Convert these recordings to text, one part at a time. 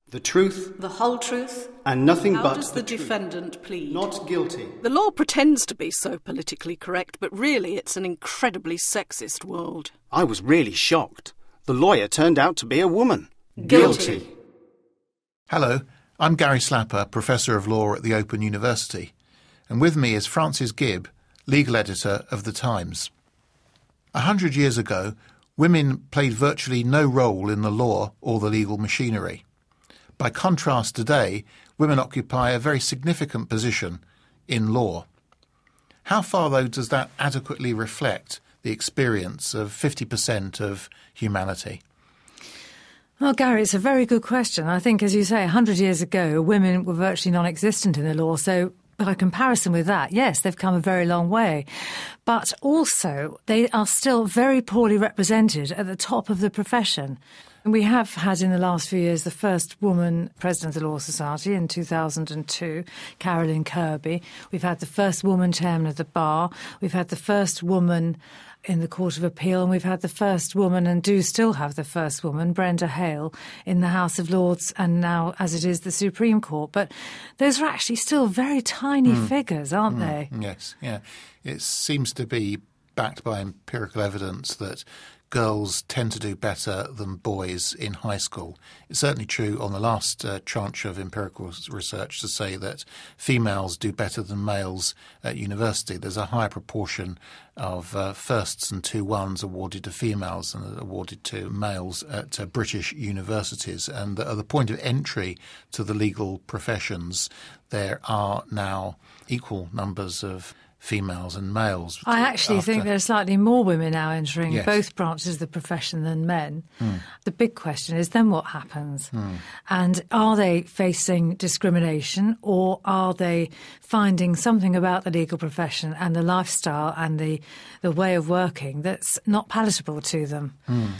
the truth, the whole truth, and nothing how but does the defendant plead? Not guilty. The law pretends to be so politically correct, but really it's an incredibly sexist world. I was really shocked. The lawyer turned out to be a woman. Guilty. Hello, I'm Gary Slapper, Professor of Law at the Open University, and with me is Frances Gibb, Legal Editor of The Times. 100 years ago, women played virtually no role in the law or the legal machinery. By contrast, today, women occupy a very significant position in law. How far, though, does that adequately reflect the experience of 50% of humanity? Well, Gary, it's a very good question. I think, as you say, 100 years ago, women were virtually non-existent in the law. So by comparison with that, yes, they've come a very long way. But also, they are still very poorly represented at the top of the profession. We have had in the last few years the first woman president of the Law Society in 2002, Carolyn Kirby. We've had the first woman chairman of the bar. We've had the first woman in the Court of Appeal, and we've had the first woman, and do still have the first woman, Brenda Hale, in the House of Lords, and now, as it is, the Supreme Court. But those are actually still very tiny figures, aren't they? Yes, yeah. It seems to be backed by empirical evidence that girls tend to do better than boys in high school. It's certainly true on the last tranche of empirical research to say that females do better than males at university. There's a higher proportion of firsts and 2-1s awarded to females than awarded to males at British universities. And at the point of entry to the legal professions, there are now equal numbers of females and males. I actually think there are slightly more women now entering both branches of the profession than men. The big question is then what happens? And are they facing discrimination, or are they finding something about the legal profession and the lifestyle and the way of working that's not palatable to them?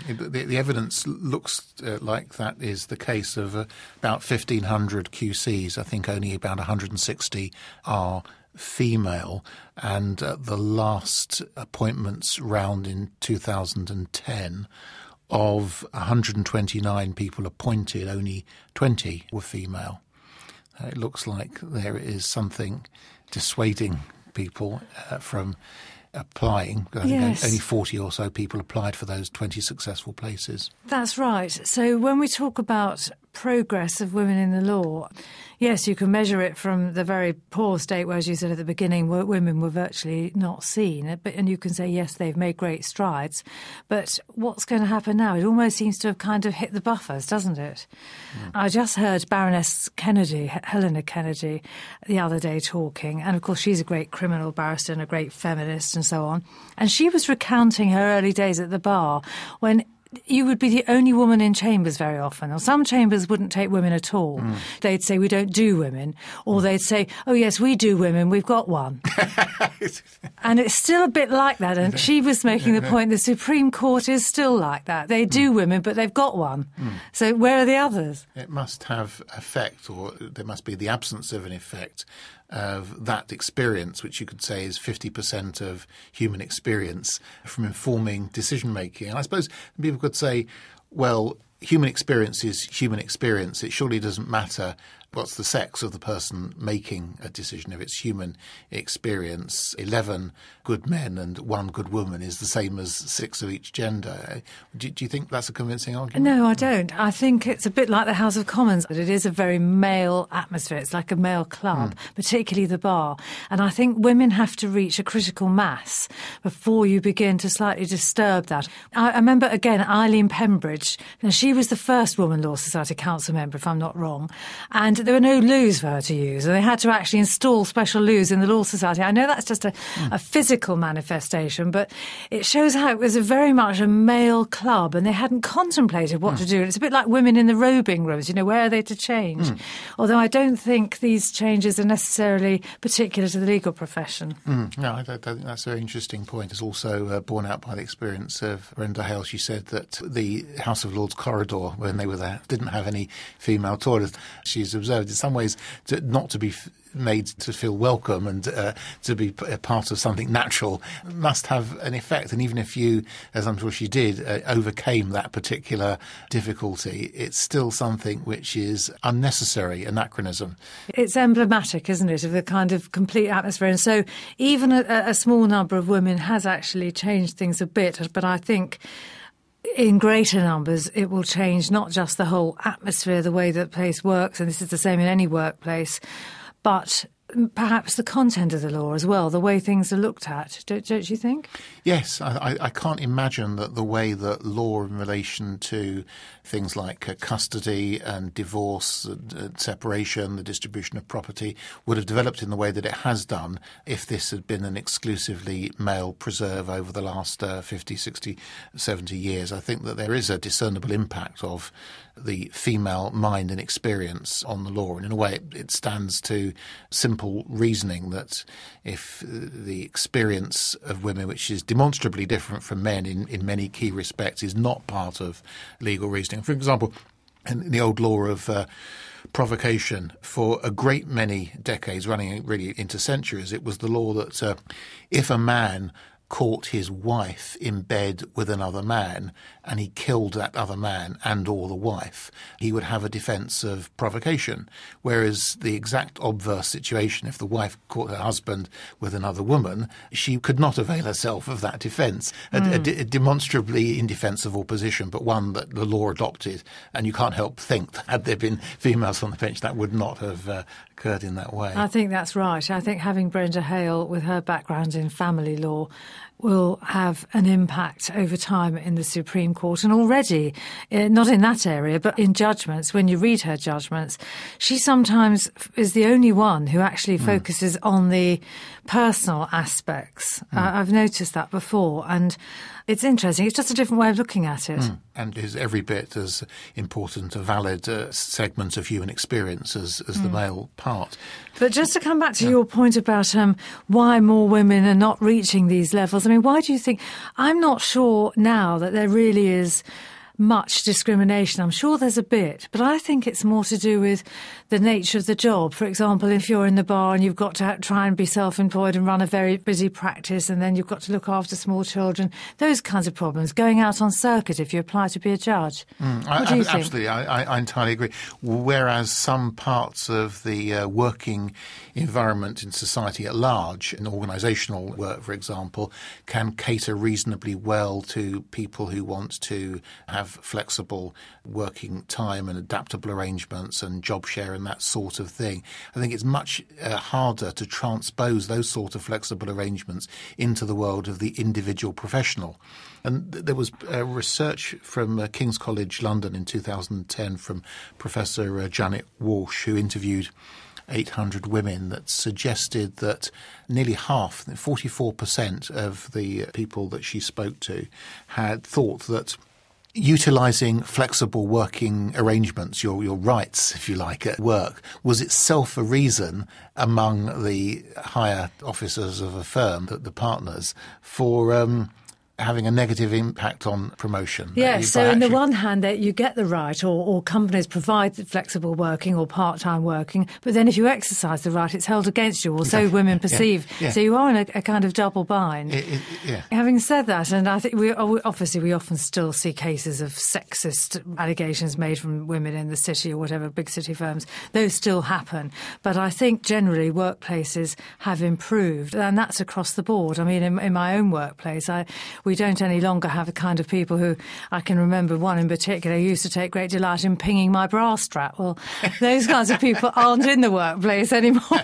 The evidence looks like that is the case of about 1,500 QCs. I think only about 160 are female, and at the last appointments round in 2010, of 129 people appointed, only 20 were female. It looks like there is something dissuading people from applying. I think only 40 or so people applied for those 20 successful places. That's right. So when we talk about progress of women in the law, yes, you can measure it from the very poor state where, as you said at the beginning, women were virtually not seen. And you can say, yes, they've made great strides. But what's going to happen now? It almost seems to have kind of hit the buffers, doesn't it? I just heard Baroness Kennedy, Helena Kennedy, the other day talking. And, of course, she's a great criminal barrister and a great feminist and so on. And she was recounting her early days at the bar when you would be the only woman in chambers very often. Or some chambers wouldn't take women at all. They'd say, we don't do women. Or they'd say, oh, yes, we do women, we've got one. And it's still a bit like that. And she was making the point the Supreme Court is still like that. They do women, but they've got one. So where are the others? It must have effect, or there must be the absence of an effect of that experience, which you could say is 50% of human experience, from informing decision-making. And I suppose people could say, well, human experience is human experience. It surely doesn't matter what's the sex of the person making a decision. If it's human experience, 11 good men and 1 good woman is the same as 6 of each gender. Do you think that's a convincing argument? No, I don't. I think it's a bit like the House of Commons, but it is a very male atmosphere. It's like a male club, particularly the bar. And I think women have to reach a critical mass before you begin to slightly disturb that. I remember, again, Eileen Pembridge. She was the first Woman Law Society council member, if I'm not wrong. And there were no loos for her to use, and they had to actually install special loos in the Law Society. I know that's just a physical manifestation, but it shows how it was very much a male club, and they hadn't contemplated what to do. It's a bit like women in the robing rooms, where are they to change? Although I don't think these changes are necessarily particular to the legal profession. No, I think that's a very interesting point. It's also borne out by the experience of Brenda Hale. She said that the House of Lords corridor, when they were there, didn't have any female toilets. She's observed preserved. In some ways, not to be made to feel welcome and to be a part of something natural must have an effect. And even if you, as I'm sure she did, overcame that particular difficulty, it's still something which is unnecessary, anachronism. It's emblematic, isn't it, of the kind of complete atmosphere. And so even a small number of women has actually changed things a bit. But I think in greater numbers, it will change not just the whole atmosphere, the way that place works, and this is the same in any workplace, but perhaps the content of the law as well, the way things are looked at, don't you think? Yes, I can't imagine that the way that law in relation to things like custody and divorce, separation, the distribution of property would have developed in the way that it has done if this had been an exclusively male preserve over the last 50, 60, 70 years. I think that there is a discernible impact of the female mind and experience on the law. And in a way, it stands to simple reasoning that if the experience of women, which is demonstrably different from men in many key respects, is not part of legal reasoning. For example, in the old law of provocation, for a great many decades, running really into centuries, it was the law that if a man caught his wife in bed with another man and he killed that other man and or the wife, he would have a defence of provocation. Whereas the exact obverse situation, if the wife caught her husband with another woman, she could not avail herself of that defence. A demonstrably indefensible position, but one that the law adopted. And you can't help think that had there been females on the bench, that would not have occurred in that way. I think that's right. I think having Brenda Hale, with her background in family law, will have an impact over time in the Supreme Court. And already, not in that area, but in judgments, when you read her judgments, she sometimes is the only one who actually focuses on the personal aspects. I've noticed that before, and it's interesting. It's just a different way of looking at it. And is every bit as important a valid segment of human experience as the male part. But just to come back to your point about why more women are not reaching these levels, I mean, why do you think? I'm not sure now that there really is much discrimination. I'm sure there's a bit, but I think it's more to do with the nature of the job. For example, if you're in the bar and you've got to try and be self-employed and run a very busy practice, and then you've got to look after small children, those kinds of problems. Going out on circuit if you apply to be a judge. What do you think? Absolutely, I entirely agree. Whereas some parts of the working environment in society at large, in organisational work, for example, can cater reasonably well to people who want to have flexible working time and adaptable arrangements and job share and that sort of thing. I think it's much harder to transpose those sort of flexible arrangements into the world of the individual professional. And there was research from King's College London in 2010 from Professor Janet Walsh, who interviewed 800 women, that suggested that nearly half, 44% of the people that she spoke to had thought that utilising flexible working arrangements, your rights, if you like, at work, was itself a reason among the higher officers of a firm, the partners, for having a negative impact on promotion. Yes, so on the one hand, that you get the right, or companies provide flexible working or part-time working, but then if you exercise the right, it's held against you, or so women perceive. Yeah. So you are in a kind of double bind. Having said that, and I think we often still see cases of sexist allegations made from women in the city or whatever, big city firms, those still happen. But I think generally workplaces have improved, and that's across the board. I mean, in my own workplace, we don't any longer have the kind of people who, I can remember one in particular, who used to take great delight in pinging my bra strap. Well, those kinds of people aren't in the workplace anymore.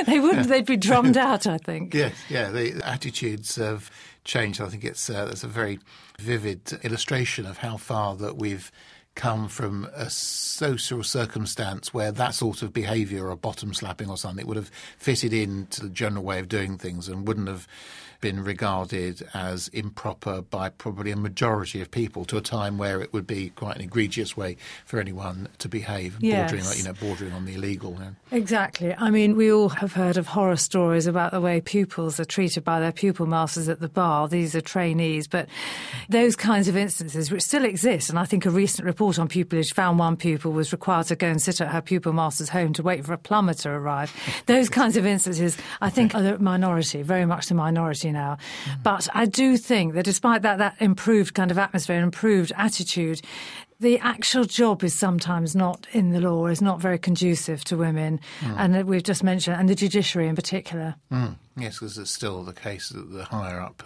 They'd be drummed out, I think. Yes, the attitudes have changed. I think that's a very vivid illustration of how far that we've come from a social circumstance where that sort of behaviour, or bottom slapping or something, would have fitted into the general way of doing things and wouldn't have been regarded as improper by probably a majority of people, to a time where it would be quite an egregious way for anyone to behave, bordering on the illegal. Exactly. I mean, we all have heard of horror stories about the way pupils are treated by their pupil masters at the bar. These are trainees, but those kinds of instances, which still exist, and I think a recent report on pupillage found one pupil was required to go and sit at her pupil master's home to wait for a plumber to arrive. Those kinds of instances, I think, are the minority, very much the minority now. But I do think that despite that improved kind of atmosphere, improved attitude, the actual job is sometimes not in the law, is not very conducive to women. And we've just mentioned, and the judiciary in particular. Yes, because it's still the case that the higher up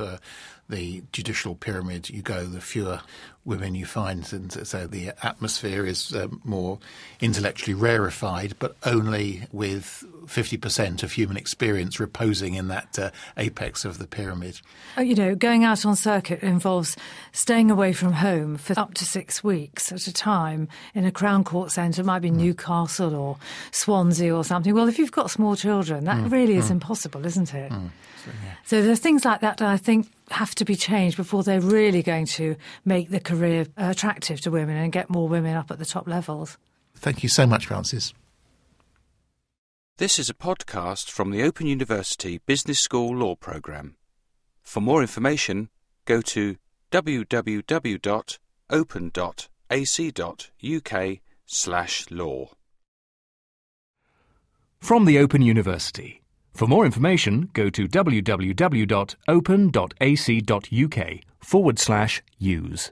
the judicial pyramid you go, the fewer women you find. And so the atmosphere is more intellectually rarefied, but only with 50% of human experience reposing in that apex of the pyramid. Going out on circuit involves staying away from home for up to 6 weeks at a time in a Crown Court centre. It might be Newcastle or Swansea or something. Well, if you've got small children, that really is impossible, isn't it? So there are things like that I think have to be changed before they're really going to make the career attractive to women and get more women up at the top levels. Thank you so much, Frances. This is a podcast from the Open University Business School Law Programme. For more information, go to www.open.ac.uk/law. From the Open University. For more information, go to www.open.ac.uk/use.